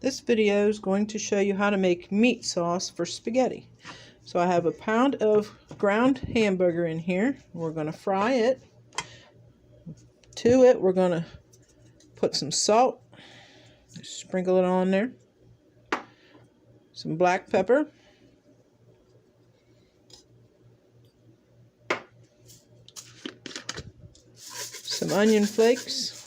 This video is going to show you how to make meat sauce for spaghetti. So I have a pound of ground hamburger in here. We're going to fry it. To it, we're going to put some salt. Sprinkle it on there. Some black pepper. Some onion flakes.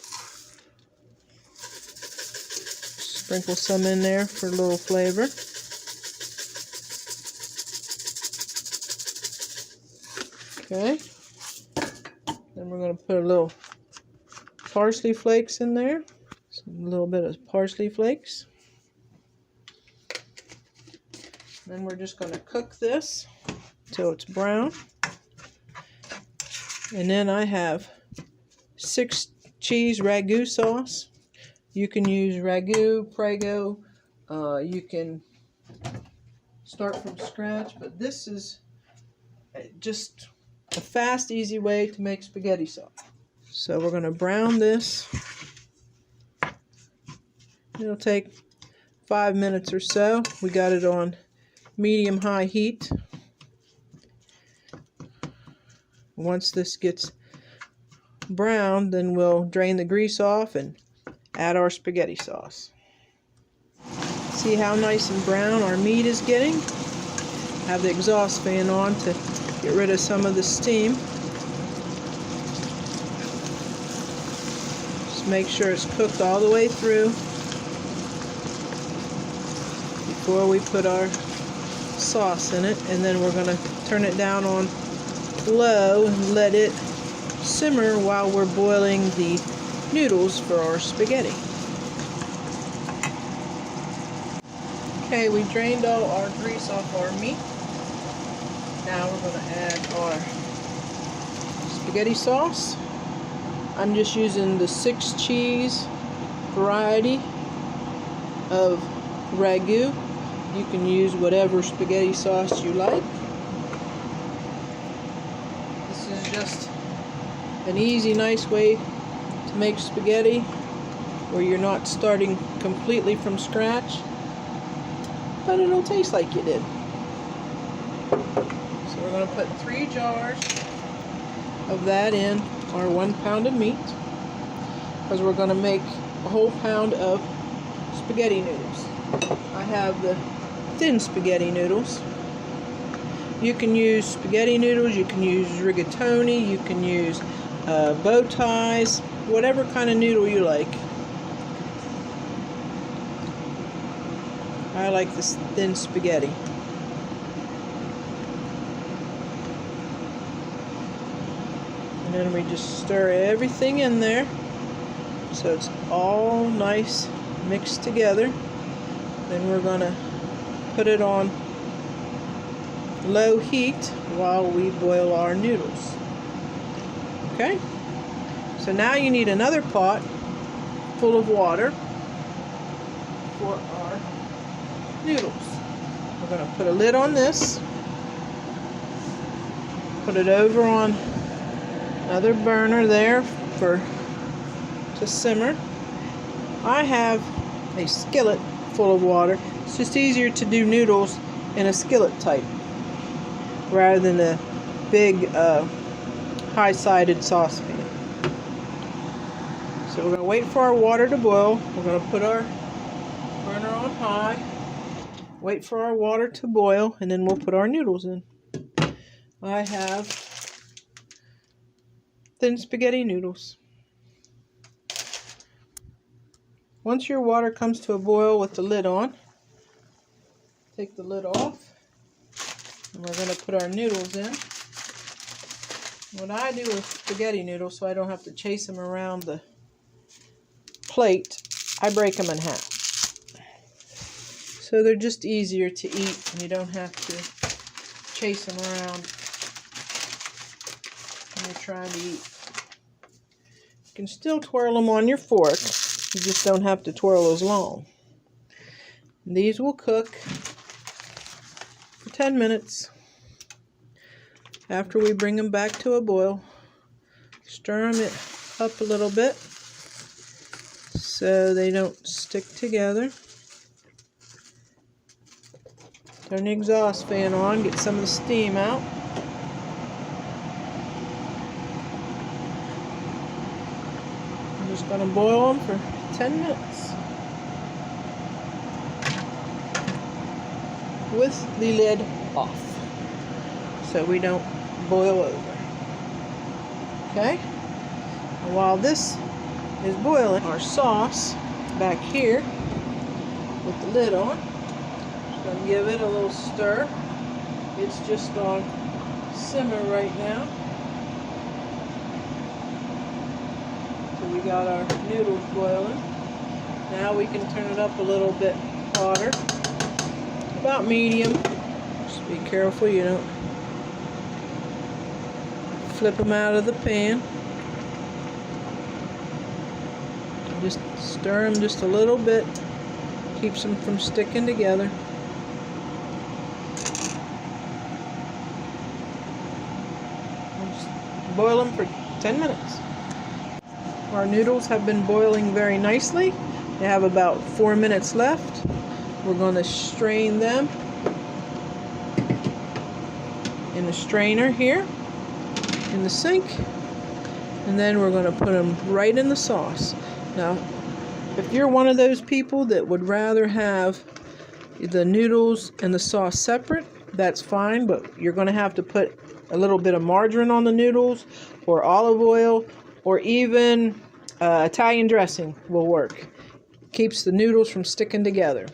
Sprinkle some in there for a little flavor. Okay. Then we're going to put a little parsley flakes in there. A little bit of parsley flakes. Then we're just going to cook this until it's brown. And then I have 6 cheese ragu sauce. You can use ragu, Prego. You can start from scratch, but this is just a fast, easy way to make spaghetti sauce. So we're going to brown this. It'll take 5 minutes or so. We got it on medium-high heat. Once this gets brown, then we'll drain the grease off and add our spaghetti sauce. See how nice and brown our meat is getting? Have the exhaust fan on to get rid of some of the steam. Just make sure it's cooked all the way through before we put our sauce in it, and then we're going to turn it down on low and let it simmer while we're boiling the noodles for our spaghetti. Okay, we drained all our grease off our meat. Now we're going to add our spaghetti sauce. I'm just using the 6 cheese variety of ragu. You can use whatever spaghetti sauce you like. This is just an easy, nice way to make spaghetti where you're not starting completely from scratch, but it'll taste like you did. So we're going to put 3 jars of that in our 1 pound of meat, because we're going to make a whole pound of spaghetti noodles. I have the thin spaghetti noodles. You can use spaghetti noodles, you can use rigatoni, you can use bow ties, whatever kind of noodle you like. I like this thin spaghetti. And then we just stir everything in there so it's all nice mixed together. Then we're going to put it on low heat while we boil our noodles. Okay? So now you need another pot full of water for our noodles. We're going to put a lid on this, put it over on another burner there to simmer. I have a skillet full of water. It's just easier to do noodles in a skillet type rather than a big high-sided saucepan. So we're going to wait for our water to boil. We're going to put our burner on high, wait for our water to boil, and then we'll put our noodles in. I have thin spaghetti noodles. Once your water comes to a boil with the lid on, take the lid off, and we're going to put our noodles in. What I do with spaghetti noodles, so I don't have to chase them around the plate, I break them in half. So they're just easier to eat, and you don't have to chase them around when you're trying to eat. You can still twirl them on your fork, you just don't have to twirl as long. And these will cook for 10 minutes. After we bring them back to a boil, stir them up a little bit so they don't stick together. Turn the exhaust fan on, get some of the steam out. I'm just going to boil them for 10 minutes with the lid off so we don't boil over. Okay? And while this is boiling, our sauce back here with the lid on, just going to give it a little stir. It's just on simmer right now. So we got our noodles boiling. Now we can turn it up a little bit hotter, about medium. Just be careful you don't flip them out of the pan. Just stir them just a little bit, keeps them from sticking together. Just boil them for 10 minutes. Our noodles have been boiling very nicely. They have about 4 minutes left. We're going to strain them in the strainer here in the sink, and then we're going to put them right in the sauce. Now, if you're one of those people that would rather have the noodles and the sauce separate, that's fine, but you're going to have to put a little bit of margarine on the noodles, or olive oil, or even Italian dressing will work. Keeps the noodles from sticking together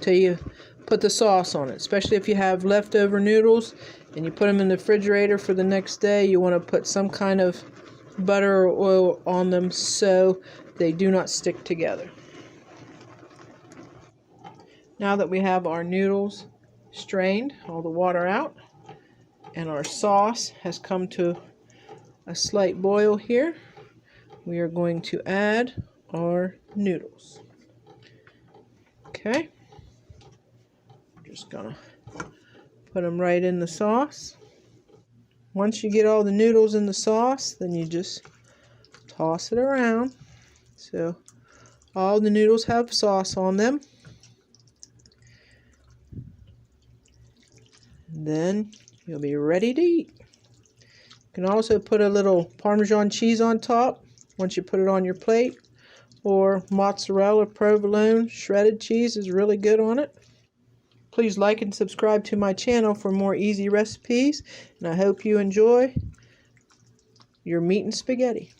till you put the sauce on it. Especially if you have leftover noodles and you put them in the refrigerator for the next day, you want to put some kind of butter or oil on them so they do not stick together. Now that we have our noodles strained, all the water out, and our sauce has come to a slight boil here, we are going to add our noodles. Okay, just gonna put them right in the sauce. Once you get all the noodles in the sauce, then you just toss it around so all the noodles have sauce on them. And then you'll be ready to eat. You can also put a little Parmesan cheese on top once you put it on your plate, or mozzarella, provolone, shredded cheese is really good on it. Please like and subscribe to my channel for more easy recipes, and I hope you enjoy your meat and spaghetti.